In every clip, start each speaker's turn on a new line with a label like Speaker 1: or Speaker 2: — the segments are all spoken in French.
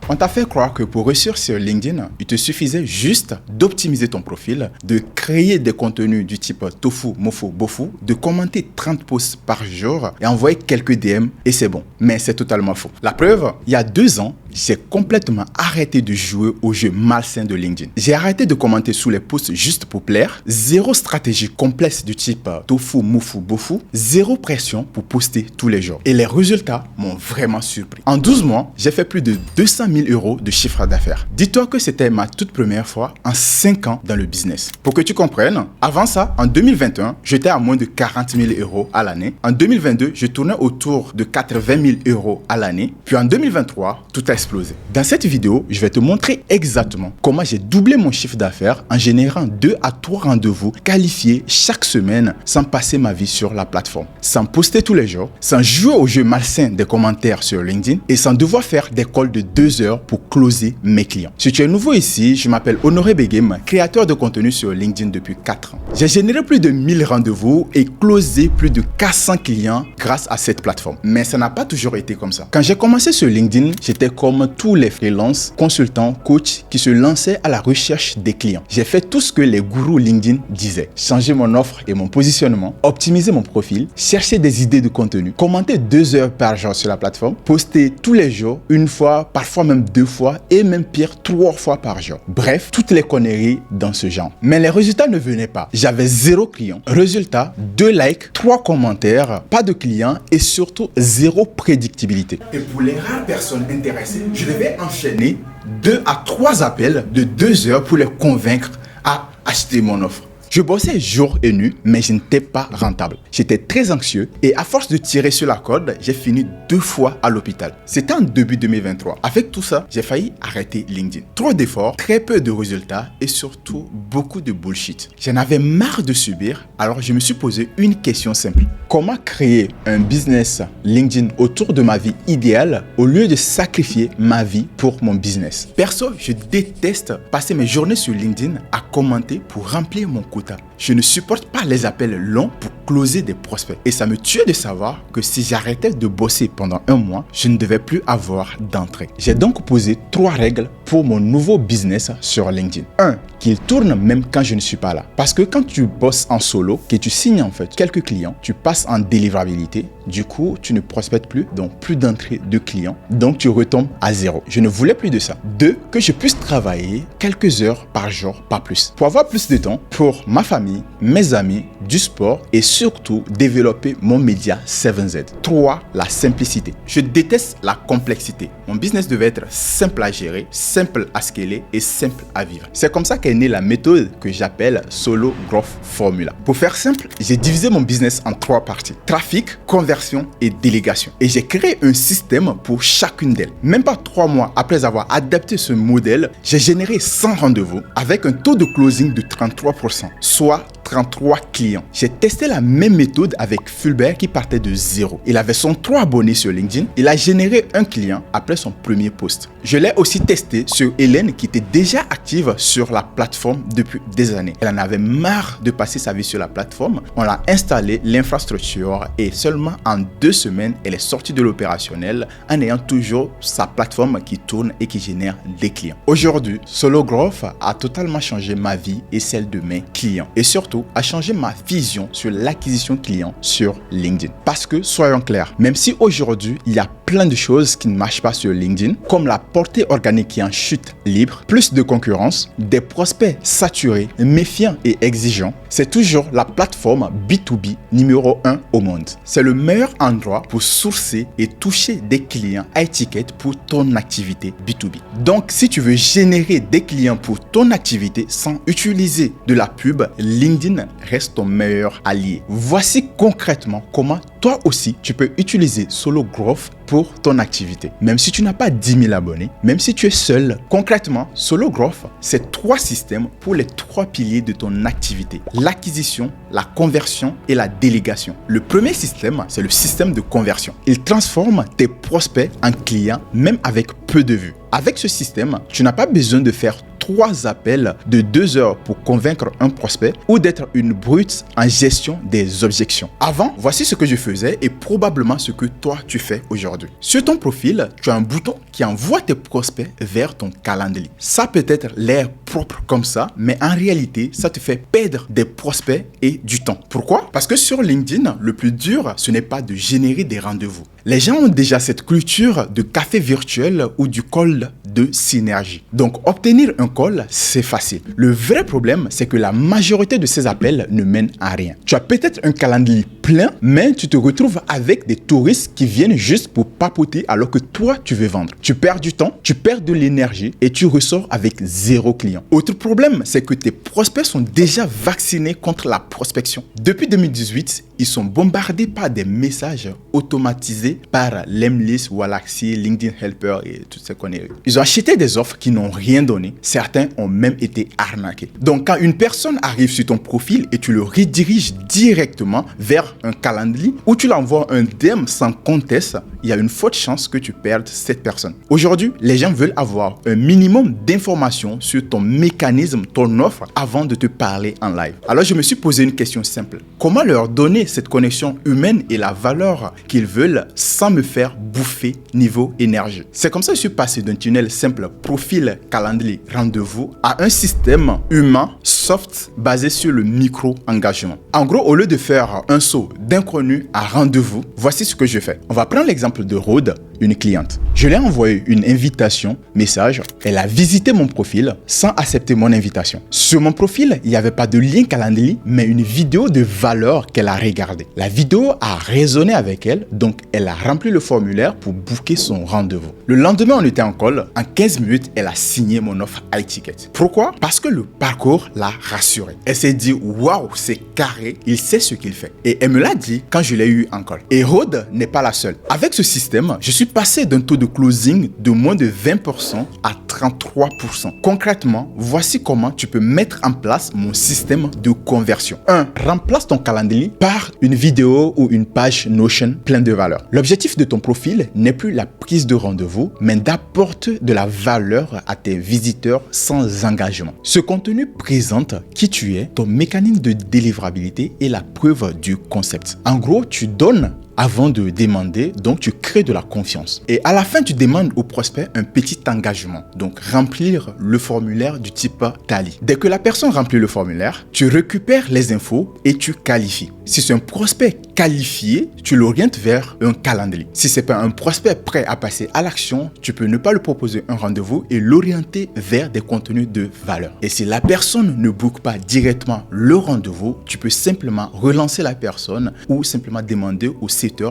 Speaker 1: On t'a fait croire que pour réussir sur LinkedIn, il te suffisait juste d'optimiser ton profil, de créer des contenus du type tofu, mofu, bofu, de commenter 30 posts par jour et envoyer quelques DM et c'est bon. Mais c'est totalement faux. La preuve, il y a 2 ans, j'ai complètement arrêté de jouer au jeu malsain de LinkedIn. J'ai arrêté de commenter sous les posts juste pour plaire, zéro stratégie complexe du type tofu, mofu, bofu, zéro pression pour poster tous les jours. Et les résultats m'ont vraiment surpris. En 12 mois, j'ai fait plus de 200 000 euros de chiffre d'affaires. Dis-toi que c'était ma toute première fois en 5 ans dans le business. Pour que tu comprennes, avant ça, en 2021, j'étais à moins de 40 000 euros à l'année. En 2022, je tournais autour de 80 000 euros à l'année. Puis en 2023, tout a explosé. Dans cette vidéo, je vais te montrer exactement comment j'ai doublé mon chiffre d'affaires en générant 2 à 3 rendez-vous qualifiés chaque semaine sans passer ma vie sur la plateforme, sans poster tous les jours, sans jouer au jeu malsain des commentaires sur LinkedIn et sans devoir faire des calls de 2 heures pour closer mes clients. Si tu es nouveau ici, je m'appelle Honoré Beghem, créateur de contenu sur LinkedIn depuis 4 ans. J'ai généré plus de 1000 rendez-vous et closé plus de 400 clients grâce à cette plateforme. Mais ça n'a pas toujours été comme ça. Quand j'ai commencé sur LinkedIn, j'étais comme tous les freelances, consultants, coachs qui se lançaient à la recherche des clients. J'ai fait tout ce que les gourous LinkedIn disaient. Changer mon offre et mon positionnement, optimiser mon profil, chercher des idées de contenu, commenter 2 heures par jour sur la plateforme, poster tous les jours, 1 fois, parfois même 2 fois et même pire 3 fois par jour. Bref, toutes les conneries dans ce genre. Mais les résultats ne venaient pas. J'avais 0 client. Résultat, 2 likes, 3 commentaires, pas de clients et surtout 0 prédictibilité. Et pour les rares personnes intéressées, je devais enchaîner 2 à 3 appels de 2 heures pour les convaincre à acheter mon offre. Je bossais jour et nuit, mais je n'étais pas rentable. J'étais très anxieux et à force de tirer sur la corde, j'ai fini 2 fois à l'hôpital. C'était en début 2023. Avec tout ça, j'ai failli arrêter LinkedIn. Trop d'efforts, très peu de résultats et surtout beaucoup de bullshit. J'en avais marre de subir, alors je me suis posé une question simple. Comment créer un business LinkedIn autour de ma vie idéale au lieu de sacrifier ma vie pour mon business? Perso, je déteste passer mes journées sur LinkedIn à commenter pour remplir mon quota. Je ne supporte pas les appels longs pour closer des prospects. Et ça me tuait de savoir que si j'arrêtais de bosser pendant 1 mois, je ne devais plus avoir d'entrée. J'ai donc posé 3 règles pour mon nouveau business sur LinkedIn. 1. Qu'il tourne même quand je ne suis pas là. Parce que quand tu bosses en solo, que tu signes en fait quelques clients, tu passes en délivrabilité. Du coup, tu ne prospectes plus, donc plus d'entrée de clients. Donc, tu retombes à 0. Je ne voulais plus de ça. 2. Que je puisse travailler quelques heures par jour, pas plus. Pour avoir plus de temps pour ma famille, mes amis, du sport et surtout développer mon média 7Z. 3. La simplicité. Je déteste la complexité. Mon business devait être simple à gérer, simple à scaler et simple à vivre. C'est comme ça qu'est née la méthode que j'appelle Solo Growth Formula. Pour faire simple, j'ai divisé mon business en 3 parties. Trafic, conversion et délégation. Et j'ai créé un système pour chacune d'elles. Même pas 3 mois après avoir adapté ce modèle, j'ai généré 100 rendez-vous avec un taux de closing de 33%, soit 33 clients. J'ai testé la même méthode avec Fulbert qui partait de 0. Il avait son 3 abonnés sur LinkedIn. Il a généré 1 client après son premier post. Je l'ai aussi testé sur Hélène qui était déjà active sur la plateforme depuis des années. Elle en avait marre de passer sa vie sur la plateforme. On a installé l'infrastructure et seulement en 2 semaines, elle est sortie de l'opérationnel en ayant toujours sa plateforme qui tourne et qui génère des clients. Aujourd'hui, Solo Growth a totalement changé ma vie et celle de mes clients. Et surtout, a changé ma vision sur l'acquisition client sur LinkedIn. Parce que, soyons clairs, même si aujourd'hui, il y a plein de choses qui ne marchent pas sur LinkedIn, comme la portée organique qui est en chute libre, plus de concurrence, des prospects saturés, méfiants et exigeants, c'est toujours la plateforme B2B numéro 1 au monde. C'est le meilleur endroit pour sourcer et toucher des clients à étiquette pour ton activité B2B. Donc, si tu veux générer des clients pour ton activité sans utiliser de la pub, LinkedIn reste ton meilleur allié. Voici concrètement comment toi aussi tu peux utiliser Solo Growth pour ton activité. Même si tu n'as pas 10 000 abonnés, même si tu es seul, concrètement, Solo Growth, c'est 3 systèmes pour les 3 piliers de ton activité. L'acquisition, la conversion et la délégation. Le premier système, c'est le système de conversion. Il transforme tes prospects en clients, même avec peu de vues. Avec ce système, tu n'as pas besoin de faire 3 appels de 2 heures pour convaincre un prospect ou d'être une brute en gestion des objections. Avant, voici ce que je faisais. faisais et probablement ce que toi tu fais aujourd'hui. Sur ton profil, tu as un bouton qui envoie tes prospects vers ton calendrier. Ça peut être l'air propre comme ça, mais en réalité, ça te fait perdre des prospects et du temps. Pourquoi? Parce que sur LinkedIn, le plus dur, ce n'est pas de générer des rendez-vous. Les gens ont déjà cette culture de café virtuel ou du call de synergie. Donc, obtenir un call, c'est facile. Le vrai problème, c'est que la majorité de ces appels ne mènent à rien. Tu as peut-être un calendrier plein, mais tu te retrouves avec des touristes qui viennent juste pour papoter alors que toi, tu veux vendre. Tu perds du temps, tu perds de l'énergie et tu ressors avec 0 client. Autre problème, c'est que tes prospects sont déjà vaccinés contre la prospection. Depuis 2018, ils sont bombardés par des messages automatisés par Lemlist, Wallaxy, LinkedIn Helper et toutes ces conneries. Ils ont acheté des offres qui n'ont rien donné. Certains ont même été arnaqués. Donc, quand une personne arrive sur ton profil et tu le rediriges directement vers un calendrier ou tu l'envoies un DM sans conteste, il y a une forte chance que tu perdes cette personne. Aujourd'hui, les gens veulent avoir un minimum d'informations sur ton mécanisme, ton offre avant de te parler en live. Alors, je me suis posé une question simple. Comment leur donner cette connexion humaine et la valeur qu'ils veulent sans me faire bouffer niveau énergie? C'est comme ça que je suis passé d'un tunnel simple profil, calendrier, rendez-vous à un système humain, soft, basé sur le micro-engagement. En gros, au lieu de faire un saut d'inconnu à rendez-vous, voici ce que je fais. On va prendre l'exemple de Rhoda, une cliente. Je lui ai envoyé une invitation, message. Elle a visité mon profil sans accepter mon invitation. Sur mon profil, il n'y avait pas de lien calendrier, mais une vidéo de valeur qu'elle a regardée. La vidéo a résonné avec elle, donc elle a rempli le formulaire pour booker son rendez-vous. Le lendemain, on était en call. En 15 minutes, elle a signé mon offre iTicket. Pourquoi? Parce que le parcours l'a rassurée. Elle s'est dit, waouh, c'est carré, il sait ce qu'il fait. Et elle me l'a dit quand je l'ai eu en call. Et Rhoda n'est pas la seule. Avec ce système, je suis passé d'un taux de closing de moins de 20% à 33%. Concrètement, voici comment tu peux mettre en place mon système de conversion. 1. Remplace ton calendrier par une vidéo ou une page Notion pleine de valeur. L'objectif de ton profil n'est plus la prise de rendez-vous, mais d'apporter de la valeur à tes visiteurs sans engagement. Ce contenu présente qui tu es, ton mécanisme de délivrabilité et la preuve du concept. En gros, tu donnes avant de demander, donc tu crées de la confiance. Et à la fin, tu demandes au prospect un petit engagement. Donc, remplir le formulaire du type Tally. Dès que la personne remplit le formulaire, tu récupères les infos et tu qualifies. Si c'est un prospect qualifié, tu l'orientes vers un calendrier. Si c'est pas un prospect prêt à passer à l'action, tu peux ne pas lui proposer un rendez-vous et l'orienter vers des contenus de valeur. Et si la personne ne book pas directement le rendez-vous, tu peux simplement relancer la personne ou simplement demander au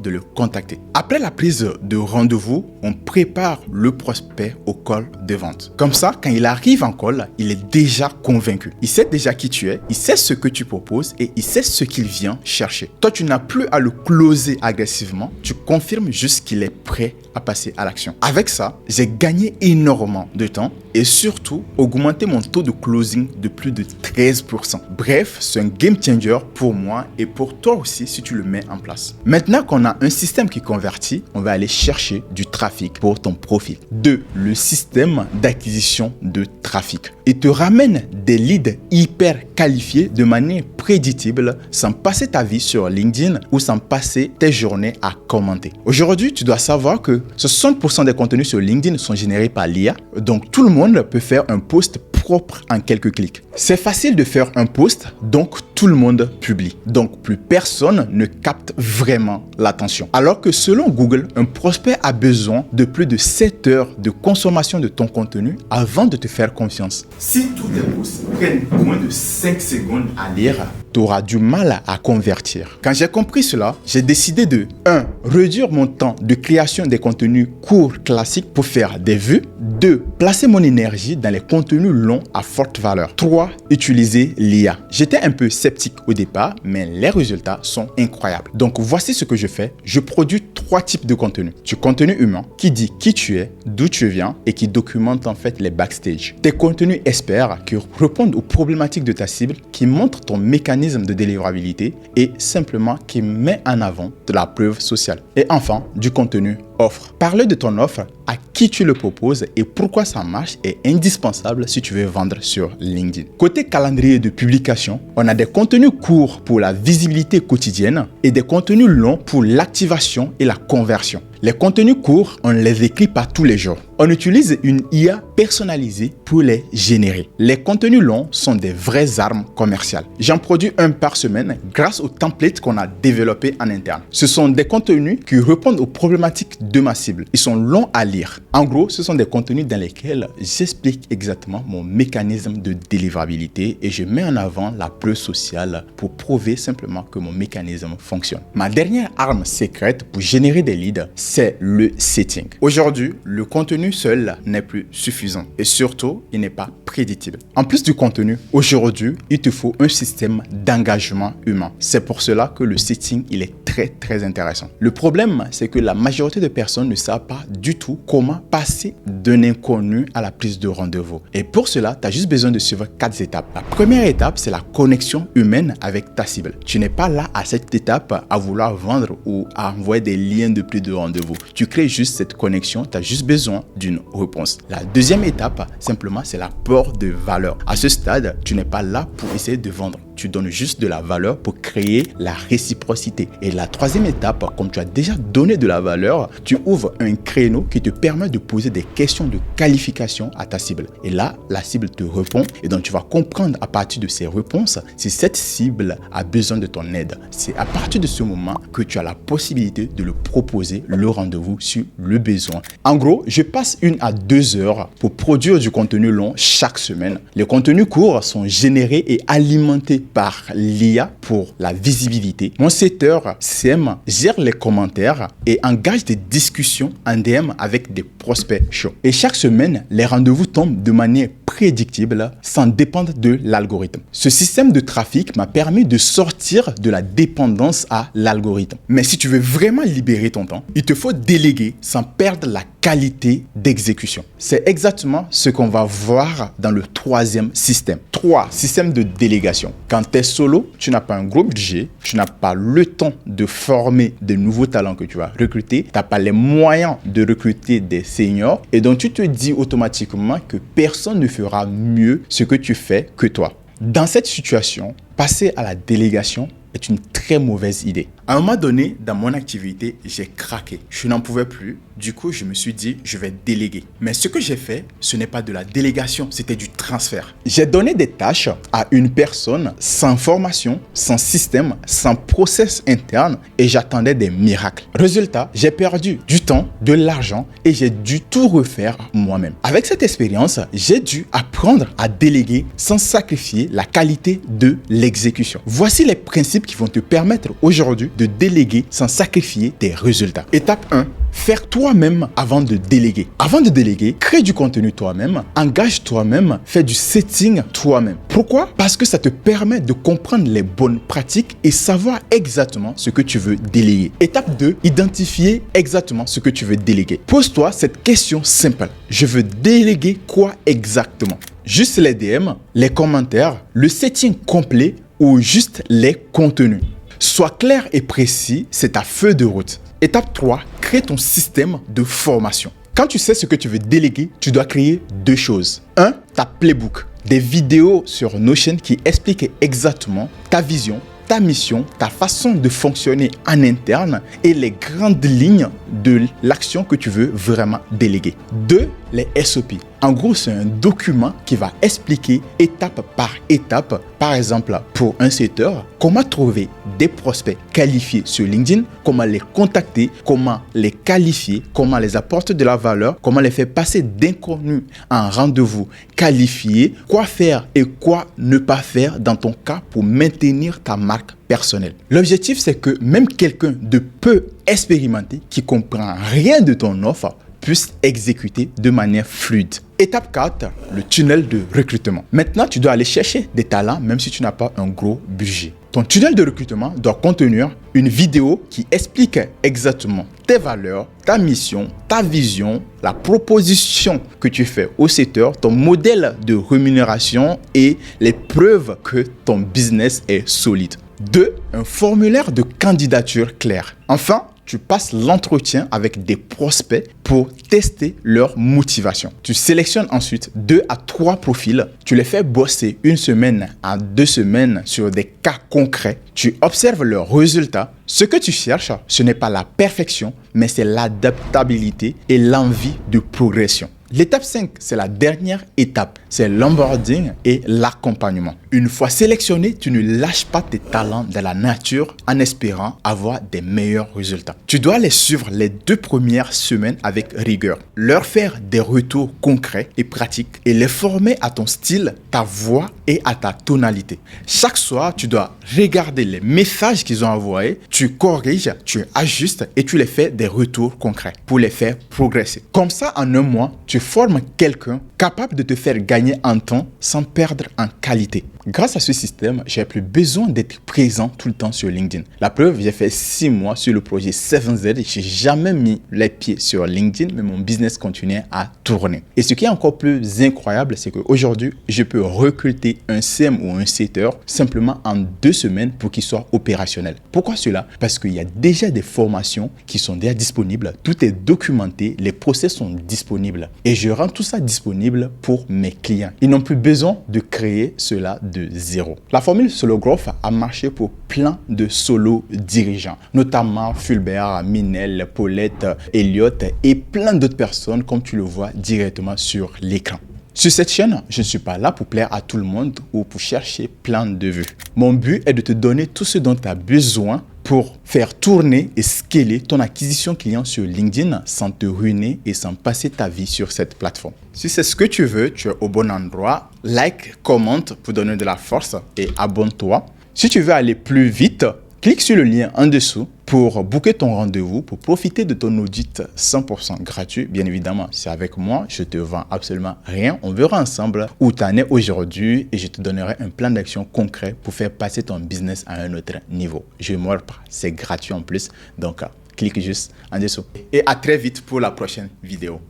Speaker 1: de le contacter. Après la prise de rendez-vous, on prépare le prospect au call de vente. Comme ça, quand il arrive en call, il est déjà convaincu. Il sait déjà qui tu es, il sait ce que tu proposes et il sait ce qu'il vient chercher. Toi, tu n'as plus à le closer agressivement, tu confirmes juste qu'il est prêt à passer à l'action. Avec ça, j'ai gagné énormément de temps et surtout augmenté mon taux de closing de plus de 13%. Bref, c'est un game changer pour moi et pour toi aussi si tu le mets en place. Maintenant qu'on a un système qui convertit, on va aller chercher du trafic pour ton profil. 2. Le système d'acquisition de trafic. Il te ramène des leads hyper qualifiés de manière prédictible sans passer ta vie sur LinkedIn ou sans passer tes journées à commenter. Aujourd'hui, tu dois savoir que 60% des contenus sur LinkedIn sont générés par l'IA. Donc, tout le monde peut faire un post propre en quelques clics. C'est facile de faire un post, donc tout le monde publie. Donc, plus personne ne capte vraiment l'attention. Alors que selon Google, un prospect a besoin de plus de 7 heures de consommation de ton contenu avant de te faire confiance. Si tous tes posts prennent moins de 5 secondes à lire, tu auras du mal à convertir. Quand j'ai compris cela, j'ai décidé de 1. Réduire mon temps de création des contenus courts classiques pour faire des vues. 2. Placer mon énergie dans les contenus longs à forte valeur. 3. Utiliser l'IA. J'étais un peu sceptique au départ, mais les résultats sont incroyables. Donc voici ce que je fais. Je produis 3 types de contenus. Du contenu humain qui dit qui tu es, d'où tu viens et qui documente en fait les backstage. Des contenus experts qui répondent aux problématiques de ta cible, qui montrent ton mécanisme de délivrabilité et simplement qui met en avant de la preuve sociale. Et enfin, du contenu offre. Parler de ton offre à qui tu le proposes et pourquoi ça marche est indispensable si tu veux vendre sur LinkedIn. Côté calendrier de publication, on a des contenus courts pour la visibilité quotidienne et des contenus longs pour l'activation et la conversion. Les contenus courts, on les écrit pas tous les jours. On utilise une IA personnalisée pour les générer. Les contenus longs sont des vraies armes commerciales. J'en produis un par semaine grâce aux templates qu'on a développés en interne. Ce sont des contenus qui répondent aux problématiques de ma cible. Ils sont longs à lire. En gros, ce sont des contenus dans lesquels j'explique exactement mon mécanisme de délivrabilité et je mets en avant la preuve sociale pour prouver simplement que mon mécanisme fonctionne. Ma dernière arme secrète pour générer des leads, c'est le setting. Aujourd'hui, le contenu seul n'est plus suffisant et surtout, il n'est pas prédictible. En plus du contenu, aujourd'hui, il te faut un système d'engagement humain. C'est pour cela que le setting, il est très intéressant. Le problème, c'est que la majorité de personnes ne savent pas du tout comment passer d'un inconnu à la prise de rendez-vous. Et pour cela, tu as juste besoin de suivre 4 étapes. La première étape, c'est la connexion humaine avec ta cible. Tu n'es pas là à cette étape à vouloir vendre ou à envoyer des liens de prise de rendez-vous. Tu crées juste cette connexion, tu as juste besoin d'une réponse. La deuxième étape, simplement, c'est l'apport de valeur. À ce stade, tu n'es pas là pour essayer de vendre. Tu donnes juste de la valeur pour créer la réciprocité. Et la troisième étape, comme tu as déjà donné de la valeur, tu ouvres un créneau qui te permet de poser des questions de qualification à ta cible. Et là, la cible te répond et donc tu vas comprendre à partir de ces réponses si cette cible a besoin de ton aide. C'est à partir de ce moment que tu as la possibilité de le proposer le rendez-vous sur le besoin. En gros, je passe 1 à 2 heures pour produire du contenu long chaque semaine. Les contenus courts sont générés et alimentés par l'IA pour la visibilité. Mon setter CM gère les commentaires et engage des discussions en DM avec des prospects chauds. Et chaque semaine, les rendez-vous tombent de manière prédictible sans dépendre de l'algorithme. Ce système de trafic m'a permis de sortir de la dépendance à l'algorithme. Mais si tu veux vraiment libérer ton temps, il te faut déléguer sans perdre la qualité d'exécution. C'est exactement ce qu'on va voir dans le troisième système. 3. Système de délégation. Quand tu es solo, tu n'as pas un gros budget, tu n'as pas le temps de former de nouveaux talents que tu vas recruter, tu n'as pas les moyens de recruter des seniors et donc tu te dis automatiquement que personne ne fera mieux ce que tu fais que toi. Dans cette situation, passer à la délégation est une très mauvaise idée. À un moment donné, dans mon activité, j'ai craqué. Je n'en pouvais plus. Du coup, je me suis dit, je vais déléguer. Mais ce que j'ai fait, ce n'est pas de la délégation, c'était du transfert. J'ai donné des tâches à une personne sans formation, sans système, sans process interne et j'attendais des miracles. Résultat, j'ai perdu du temps, de l'argent et j'ai dû tout refaire moi-même. Avec cette expérience, j'ai dû apprendre à déléguer sans sacrifier la qualité de l'exécution. Voici les principes qui vont te permettre aujourd'hui de déléguer sans sacrifier tes résultats. Étape 1. Faire toi-même avant de déléguer. Avant de déléguer, crée du contenu toi-même, engage toi-même, fais du setting toi-même. Pourquoi? Parce que ça te permet de comprendre les bonnes pratiques et savoir exactement ce que tu veux déléguer. Étape 2, identifier exactement ce que tu veux déléguer. Pose-toi cette question simple. Je veux déléguer quoi exactement? Juste les DM, les commentaires, le setting complet ou juste les contenus? Sois clair et précis, c'est ta feuille de route. Étape 3, crée ton système de formation. Quand tu sais ce que tu veux déléguer, tu dois créer 2 choses. 1, ta playbook, des vidéos sur Notion qui expliquent exactement ta vision, ta mission, ta façon de fonctionner en interne et les grandes lignes de l'action que tu veux vraiment déléguer. 2, les SOP. En gros, c'est un document qui va expliquer étape par étape, par exemple pour un setter, comment trouver des prospects qualifiés sur LinkedIn, comment les contacter, comment les qualifier, comment les apporter de la valeur, comment les faire passer d'inconnus en rendez-vous qualifié, quoi faire et quoi ne pas faire dans ton cas pour maintenir ta marque personnelle. L'objectif, c'est que même quelqu'un de peu expérimenté qui comprend rien de ton offre puisse exécuter de manière fluide. Étape 4, le tunnel de recrutement. Maintenant, tu dois aller chercher des talents même si tu n'as pas un gros budget. Ton tunnel de recrutement doit contenir une vidéo qui explique exactement tes valeurs, ta mission, ta vision, la proposition que tu fais au setter, ton modèle de rémunération et les preuves que ton business est solide. 2, un formulaire de candidature clair. Enfin, tu passes l'entretien avec des prospects pour tester leur motivation. Tu sélectionnes ensuite 2 à 3 profils. Tu les fais bosser 1 semaine à 2 semaines sur des cas concrets. Tu observes leurs résultats. Ce que tu cherches, ce n'est pas la perfection, mais c'est l'adaptabilité et l'envie de progression. L'étape 5, c'est la dernière étape. C'est l'onboarding et l'accompagnement. Une fois sélectionné, tu ne lâches pas tes talents dans la nature en espérant avoir des meilleurs résultats. Tu dois les suivre les 2 premières semaines avec rigueur. Leur faire des retours concrets et pratiques et les former à ton style, ta voix et à ta tonalité. Chaque soir, tu dois regarder les messages qu'ils ont envoyés, tu corriges, tu ajustes et tu les fais des retours concrets pour les faire progresser. Comme ça, en un mois, tu formes quelqu'un capable de te faire gagner en temps sans perdre en qualité. Grâce à ce système, j'ai plus besoin d'être présent tout le temps sur LinkedIn. La preuve, j'ai fait 6 mois sur le projet 7Z. Je n'ai jamais mis les pieds sur LinkedIn, mais mon business continuait à tourner. Et ce qui est encore plus incroyable, c'est qu'aujourd'hui, je peux recruter un CM ou un setter simplement en 2 semaines pour qu'il soit opérationnel. Pourquoi cela? Parce qu'il y a déjà des formations qui sont déjà disponibles. Tout est documenté, les process sont disponibles. Et je rends tout ça disponible pour mes clients. Ils n'ont plus besoin de créer cela de zéro. La formule Solo Growth a marché pour plein de solo dirigeants, notamment Fulbert, Minel, Paulette, Elliot et plein d'autres personnes comme tu le vois directement sur l'écran. Sur cette chaîne, je ne suis pas là pour plaire à tout le monde ou pour chercher plein de vues. Mon but est de te donner tout ce dont tu as besoin pour faire tourner et scaler ton acquisition client sur LinkedIn sans te ruiner et sans passer ta vie sur cette plateforme. Si c'est ce que tu veux, tu es au bon endroit. Like, commente pour donner de la force et abonne-toi. Si tu veux aller plus vite, clique sur le lien en dessous pour booker ton rendez-vous, pour profiter de ton audit 100% gratuit. Bien évidemment, c'est avec moi, je te vends absolument rien. On verra ensemble où tu en es aujourd'hui et je te donnerai un plan d'action concret pour faire passer ton business à un autre niveau. Je ne mords pas, c'est gratuit en plus. Donc, clique juste en dessous. Et à très vite pour la prochaine vidéo.